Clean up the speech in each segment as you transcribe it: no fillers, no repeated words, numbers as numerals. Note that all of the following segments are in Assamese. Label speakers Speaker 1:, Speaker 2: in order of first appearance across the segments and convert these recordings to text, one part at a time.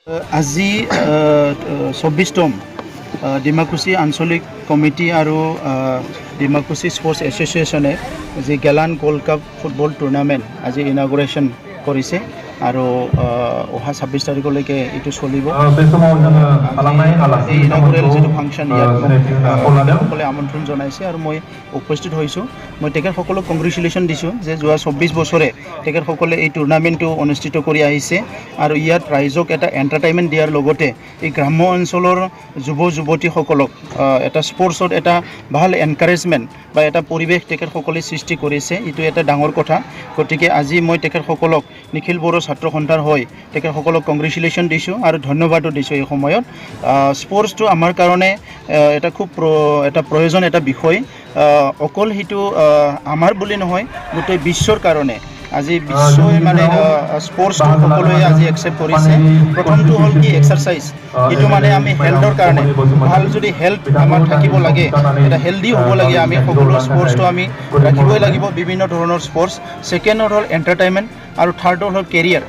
Speaker 1: আজি 24তম ডিমাকুছী আঞ্চলিক কমিটি আৰু ডিমাকুছী স্পৰ্টছ এছ'চিয়েশ্যনে যি গেলান গোল্ড কাপ ফুটবল টুৰ্ণামেণ্ট আজি ইনাগুৰেশ্যন কৰিছে আৰু অহা 26 তাৰিখলৈকে এইটো চলিব। এই ইনাগুৰেল যিটো ফাংচন ইয়াত সকলে আমন্ত্ৰণ জনাইছে আৰু মই উপস্থিত হৈছোঁ। মই তেখেতসকলক কংগ্ৰেচুলেশ্যন দিছোঁ যে যোৱা 24 বছৰে তেখেতসকলে এই টুৰ্ণামেণ্টটো অনুষ্ঠিত কৰি আহিছে আৰু ইয়াত ৰাইজক এটা এণ্টাৰটেইনমেণ্ট দিয়াৰ লগতে এই গ্ৰাম্য অঞ্চলৰ যুৱ যুৱতীসকলক এটা স্পৰ্টছত এটা ভাল এনকাৰেজমেণ্ট বা এটা পৰিৱেশ তেখেতসকলে সৃষ্টি কৰিছে। এইটো এটা ডাঙৰ কথা। গতিকে আজি মই তেখেতসকলক নিখিল বড়ো ছাত্ৰ সন্থাৰ হৈ তেখেতসকলক কংগ্ৰেচুলেশ্যন দিছোঁ আৰু ধন্যবাদো দিছোঁ। এই সময়ত স্পৰ্টছটো আমাৰ কাৰণে এটা খুব এটা প্ৰয়োজন এটা বিষয়। অকল সেইটো আমাৰ বুলি নহয়, গোটেই বিশ্বৰ কাৰণে আজি বিশ্বই মানে স্পৰ্টছটো সকলোৱে আজি একচেপ্ট কৰিছে। প্ৰথমটো হ'ল কি এক্সাৰচাইজ, এইটো মানে আমি হেল্থৰ কাৰণে ভাল যদি হেল্থ আমাৰ থাকিব লাগে, এটা হেল্ডি হ'ব লাগে, আমি সকলো স্পৰ্টছটো আমি ৰাখিবই লাগিব, বিভিন্ন ধৰণৰ স্পৰ্টছ। ছেকেণ্ডত হ'ল এণ্টাৰটেইনমেণ্ট আৰু থাৰ্ডত হ'ল কেৰিয়াৰ।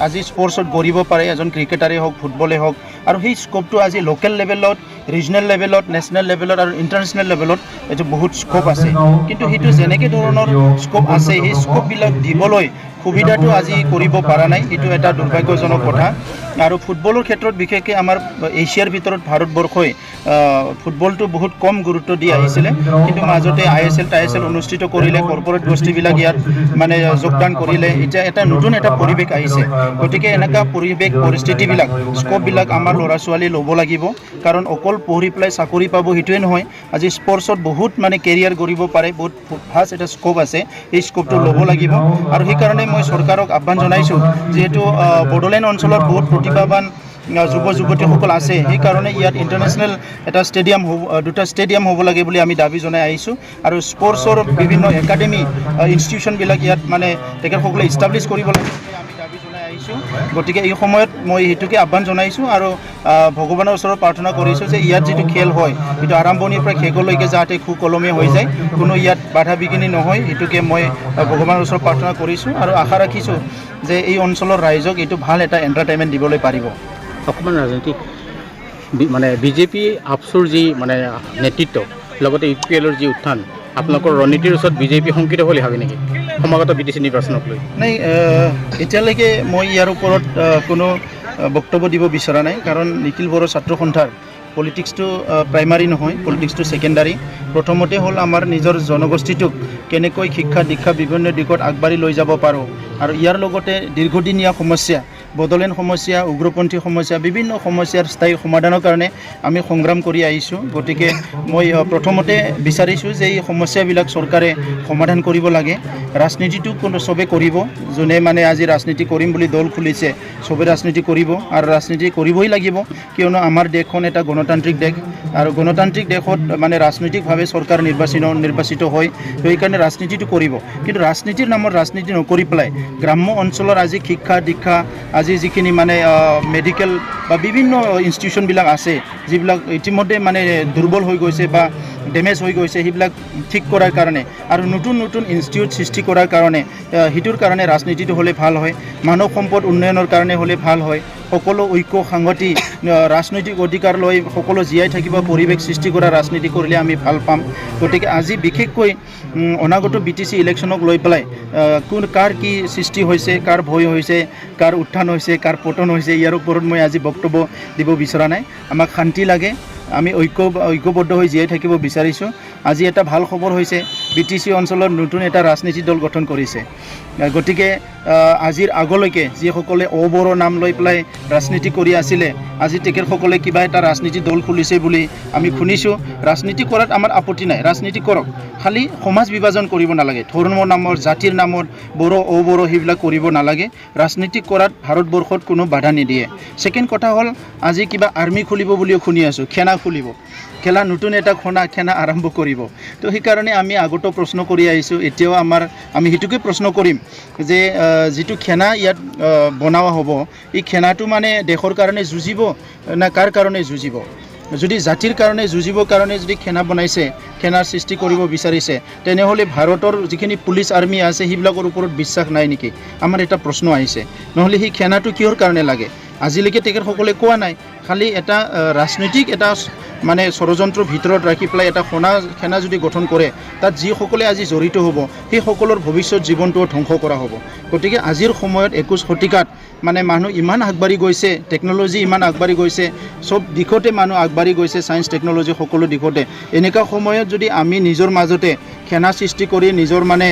Speaker 1: আজি স্পৰ্টছত গঢ়িব পাৰে এজন ক্ৰিকেটাৰেই হওক, ফুটবলেই হওক, আৰু সেই স্ক'পটো আজি লোকেল লেভেলত, ৰিজনেল লেভেলত, নেশ্যনেল লেভেলত আৰু ইণ্টাৰনেশ্যনেল লেভেলত এইটো বহুত স্ক'প আছে। কিন্তু সেইটো যেনেকৈ ধৰণৰ স্ক'প আছে সেই স্ক'পবিলাক দিবলৈ সুবিধাটো আজি কৰিব পৰা নাই, এইটো এটা দুৰ্ভাগ্যজনক কথা। আৰু ফুটবলৰ ক্ষেত্ৰত বিশেষকৈ আমাৰ এছিয়াৰ ভিতৰত ভাৰতবৰ্ষই ফুটবলটো বহুত কম গুৰুত্ব দি আহিছিলে, কিন্তু মাজতে ISL অনুষ্ঠিত কৰিলে, কৰ্পৰেট গোষ্ঠীবিলাক ইয়াত মানে যোগদান কৰিলে, এতিয়া এটা নতুন এটা পৰিৱেশ আহিছে। গতিকে এনেকুৱা পৰিস্থিতিবিলাক স্ক'পবিলাক আমাৰ ল'ৰা ছোৱালী ল'ব লাগিব, কাৰণ অকল পঢ়ি পেলাই চাকৰি পাব সেইটোৱে নহয়। আজি স্পৰ্টছত বহুত মানে কেৰিয়াৰ গঢ়িব পাৰে, বহুত ফাষ্ট এটা স্ক'প আছে, এই স্ক'পটো ল'ব লাগিব। আৰু সেইকাৰণে মই চৰকাৰক আহ্বান জনাইছোঁ, যিহেতু বড়োলেণ্ড অঞ্চলত বহুত প্ৰতিভাৱান যুৱ যুৱতীসকল আছে, সেইকাৰণে ইয়াত ইণ্টাৰনেশ্যনেল এটা দুটা ষ্টেডিয়াম হ'ব লাগে বুলি আমি দাবী জনাই আহিছোঁ। আৰু স্পৰ্টছৰ বিভিন্ন একাডেমি ইনষ্টিটিউশ্যনবিলাক ইয়াত মানে তেখেতসকলে ইষ্টাব্লিছ কৰিব লাগে বুলি আমি দাবী জনাই আহিছোঁ। গতিকে এই সময়ত মই সেইটোকে আহ্বান জনাইছোঁ আৰু ভগৱানৰ ওচৰত প্ৰাৰ্থনা কৰিছোঁ যে ইয়াত যিটো খেল হয় সেইটো আৰম্ভণিৰ পৰা শেষলৈকে যাতে সুকলমে হৈ যায়, কোনো ইয়াত বাধা বিঘিনি নহয়, সেইটোকে মই ভগৱানৰ ওচৰত প্ৰাৰ্থনা কৰিছোঁ আৰু আশা ৰাখিছোঁ যে এই অঞ্চলৰ ৰাইজক এইটো ভাল এটা এণ্টাৰটেইনমেণ্ট দিবলৈ পাৰিব।
Speaker 2: অকণমান ৰাজনৈতিক মানে বিজেপি আপচুৰ যি মানে নেতৃত্ব, লগতে UPLৰ যি উত্থান, আপোনালোকৰ ৰণনীতিৰ ওচৰত বিজেপি শংকিত বুলি ভাবে নেকি সমাগত BTC নিৰ্বাচনক লৈ?
Speaker 1: নাই, এতিয়ালৈকে মই ইয়াৰ ওপৰত কোনো বক্তব্য দিব বিচৰা নাই, কাৰণ নিখিল বড়ো ছাত্ৰ সন্থাৰ পলিটিক্সটো প্ৰাইমাৰী নহয়, পলিটিক্সটো ছেকেণ্ডাৰী। প্ৰথমতে হ'ল আমাৰ নিজৰ জনগোষ্ঠীটোক কেনেকৈ শিক্ষা দীক্ষা বিভিন্ন দিশত আগবাঢ়ি লৈ যাব পাৰোঁ, আৰু ইয়াৰ লগতে দীৰ্ঘদিনীয়া সমস্যা, বড়োলেণ্ড সমস্যা, উগ্ৰপন্থী সমস্যা, বিভিন্ন সমস্যাৰ স্থায়ী সমাধানৰ কাৰণে আমি সংগ্ৰাম কৰি আহিছোঁ। গতিকে মই প্ৰথমতে বিচাৰিছোঁ যে এই সমস্যাবিলাক চৰকাৰে সমাধান কৰিব লাগে। ৰাজনীতিটো চবে কৰিব, যোনে মানে আজি ৰাজনীতি কৰিম বুলি দল খুলিছে চবে ৰাজনীতি কৰিব, আৰু ৰাজনীতি কৰিবই লাগিব, কিয়নো আমাৰ দেশখন এটা গণতান্ত্ৰিক দেশ, আৰু গণতান্ত্ৰিক দেশত মানে ৰাজনৈতিকভাৱে চৰকাৰ নিৰ্বাচিত হয়, সেইকাৰণে ৰাজনীতিটো কৰিব। কিন্তু ৰাজনীতিৰ নামত ৰাজনীতি নকৰি পেলাই গ্ৰাম্য অঞ্চলৰ আজি শিক্ষা দীক্ষা, আজি যিখিনি মানে মেডিকেল বা বিভিন্ন ইনষ্টিটিউশ্যনবিলাক আছে, যিবিলাক ইতিমধ্যে মানে দুৰ্বল হৈ গৈছে বা ডেমেজ হৈ গৈছে, সেইবিলাক ঠিক কৰাৰ কাৰণে আৰু নতুন নতুন ইনষ্টিটিউট সৃষ্টি কৰাৰ কাৰণে, সেইটোৰ কাৰণে ৰাজনীতিটো হ'লে ভাল হয়। মানৱ সম্পদ উন্নয়নৰ কাৰণে হ'লে ভাল হয়। সকলো ঐক্য সংগতি, ৰাজনৈতিক অধিকাৰ লৈ সকলো জীয়াই থাকিব পৰিৱেশ সৃষ্টি কৰা ৰাজনীতি কৰিলে আমি ভাল পাম। গতিকে আজি বিশেষকৈ অনাগত BTC ইলেকশ্যনক লৈ পেলাই কাৰ কি সৃষ্টি হৈছে, কাৰ ভয় হৈছে, কাৰ উত্থান হৈছে, কাৰ পতন হৈছে, ইয়াৰ ওপৰত মই আজি বক্তব্য দিব বিচৰা নাই। আমাক শান্তি লাগে, আমি ঐক্যবদ্ধ হৈ জীয়াই থাকিব বিচাৰিছোঁ। আজি এটা ভাল খবৰ হৈছে, BTC অঞ্চলত নতুন এটা ৰাজনীতি দল গঠন কৰিছে। গতিকে আজিৰ আগলৈকে যিসকলে অবড়ো নাম লৈ পেলাই ৰাজনীতি কৰি আছিলে, আজি তেখেতসকলে কিবা এটা ৰাজনীতি দল খুলিছে বুলি আমি শুনিছোঁ। ৰাজনীতি কৰাত আমাৰ আপত্তি নাই, ৰাজনীতি কৰক, খালি সমাজ বিভাজন কৰিব নালাগে, ধৰ্মৰ নামত, জাতিৰ নামত, বড়ো অবড়ো সেইবিলাক কৰিব নালাগে। ৰাজনীতি কৰাত ভাৰতবৰ্ষত কোনো বাধা নিদিয়ে। ছেকেণ্ড কথা হ'ল, আজি কিবা আৰ্মি খুলিব বুলিও শুনি আছোঁ, সেনা খুলিব, নতুন এটা সেনা আৰম্ভ কৰিব। তো সেইকাৰণে আমি আগতো প্ৰশ্ন কৰি আহিছোঁ, এতিয়াও আমি সেইটোকে প্ৰশ্ন কৰিম যে যিটো সেনা ইয়াত বনোৱা হ'ব, এই সেনাটো মানে দেশৰ কাৰণে যুঁজিব না কাৰ কাৰণে যুঁজিব? যদি জাতিৰ কাৰণে যুঁজিবৰ কাৰণে যদি সেনা বনাইছে, সেনাৰ সৃষ্টি কৰিব বিচাৰিছে, তেনেহ'লে ভাৰতৰ যিখিনি পুলিচ আৰ্মি আছে সেইবিলাকৰ ওপৰত বিশ্বাস নাই নেকি? আমাৰ এটা প্ৰশ্ন আহিছে। নহ'লে সেই সেনাটো কিহৰ কাৰণে লাগে? আজিলৈকে তেখেতসকলে কোৱা নাই খালি এটা ৰাজনৈতিক এটা মানে ষড়যন্ত্ৰৰ ভিতৰত ৰাখি পেলাই এটা সেনা যদি গঠন কৰে তাত যিসকলে আজি জড়িত হ'ব সেইসকলৰ ভৱিষ্যত জীৱনটোও ধ্বংস কৰা হ'ব গতিকে আজিৰ সময়ত 21 শতিকাত মানে মানুহ ইমান আগবাঢ়ি গৈছে টেকন'লজি ইমান আগবাঢ়ি গৈছে চব দিশতে মানুহ আগবাঢ়ি গৈছে ছায়েন্স টেকন'লজি সকলো দিশতে এনেকুৱা সময়ত যদি আমি নিজৰ মাজতে সেনা সৃষ্টি কৰি নিজৰ মানে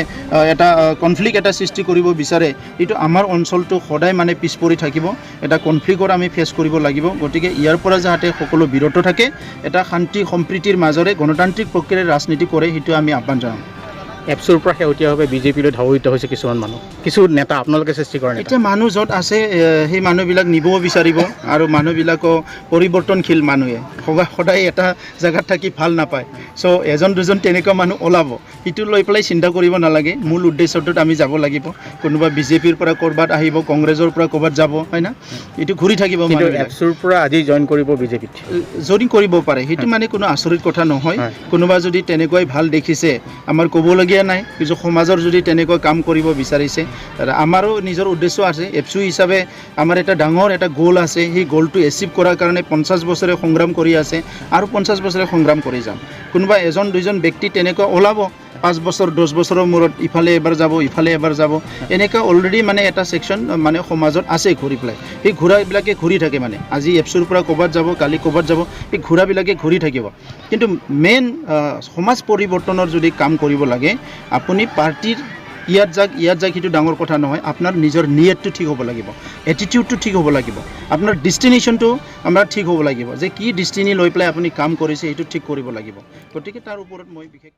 Speaker 1: এটা কনফ্লিক্ট এটা সৃষ্টি কৰিব বিচাৰে এইটো আমাৰ অঞ্চলটো সদায় মানে পিছ পৰি থাকিব এটা কনফ্লিক্টৰ আমি ফেচ কৰিব লাগিব গতিকে ইয়াৰ পৰা যাতে সকলো বিৰত থাকে এটা শান্তি সম্প্ৰীতিৰ মাজৰে গণতান্ত্ৰিক প্ৰক্ৰিয়াৰে ৰাজনীতি কৰে সেইটো আমি আহ্বান জনাম
Speaker 2: এপছৰ পৰা শেহতীয়াভাৱে বিজেপিলৈ ধাৱিত হৈছে কিছুমান মানুহ কিছু নেতা আপোনালোকে সৃষ্টি কৰে
Speaker 1: এতিয়া মানুহ য'ত আছে সেই মানুহবিলাক নিবও বিচাৰিব আৰু মানুহবিলাকো পৰিৱৰ্তনশীল মানুহে সদায় এটা জেগাত থাকি ভাল নাপায় চ' এজন দুজন তেনেকুৱা মানুহ ওলাব সেইটো লৈ পেলাই চিন্তা কৰিব নালাগে মূল উদ্দেশ্যটোত আমি যাব লাগিব কোনোবা বিজেপিৰ পৰা ক'ৰবাত আহিব কংগ্ৰেছৰ পৰা ক'ৰবাত যাব হয় না এইটো ঘূৰি থাকিব
Speaker 2: এপছৰ পৰা আজি জইন কৰিব বিজেপিত
Speaker 1: যদি কৰিব পাৰে সেইটো মানে কোনো আচৰিত কথা নহয় কোনোবা যদি তেনেকুৱাই ভাল দেখিছে আমাৰ ক'বলগীয়া নাই কিছু সমাজৰ যদি তেনেকৈ কাম কৰিব বিচাৰিছে আমাৰো নিজৰ উদ্দেশ্য আছে এপছু হিচাপে আমাৰ এটা ডাঙৰ এটা গ'ল আছে সেই গ'লটো এচিভ কৰাৰ কাৰণে 50 বছৰে সংগ্ৰাম কৰি আছে আৰু 50 বছৰে সংগ্ৰাম কৰি যাম কোনোবা এজন দুজন ব্যক্তি তেনেকুৱা ওলাব 5 বছৰ 10 বছৰৰ মূৰত ইফালে এবাৰ যাব এনেকুৱা অলৰেডি মানে এটা ছেকশ্যন মানে সমাজত আছে ঘূৰি পেলাই সেই ঘূৰাবিলাকে ঘূৰি থাকে মানে আজি এপছুৰ পৰা ক'ৰবাত যাব কালি ক'ৰবাত যাব সেই ঘূৰাবিলাকে ঘূৰি থাকিব কিন্তু মেইন সমাজ পৰিৱৰ্তনৰ যদি কাম কৰিব লাগে আপুনি পাৰ্টিৰ ইয়াত যাক সেইটো ডাঙৰ কথা নহয় আপোনাৰ নিজৰ নিয়তটো ঠিক হ'ব লাগিব এটিটিউডটো ঠিক হ'ব লাগিব আপোনাৰ ডেষ্টিনেশ্যনটো আমাৰ ঠিক হ'ব লাগিব যে কি ডেষ্টিনি লৈ পেলাই আপুনি কাম কৰিছে সেইটো ঠিক কৰিব লাগিব গতিকে তাৰ ওপৰত মই বিশেষ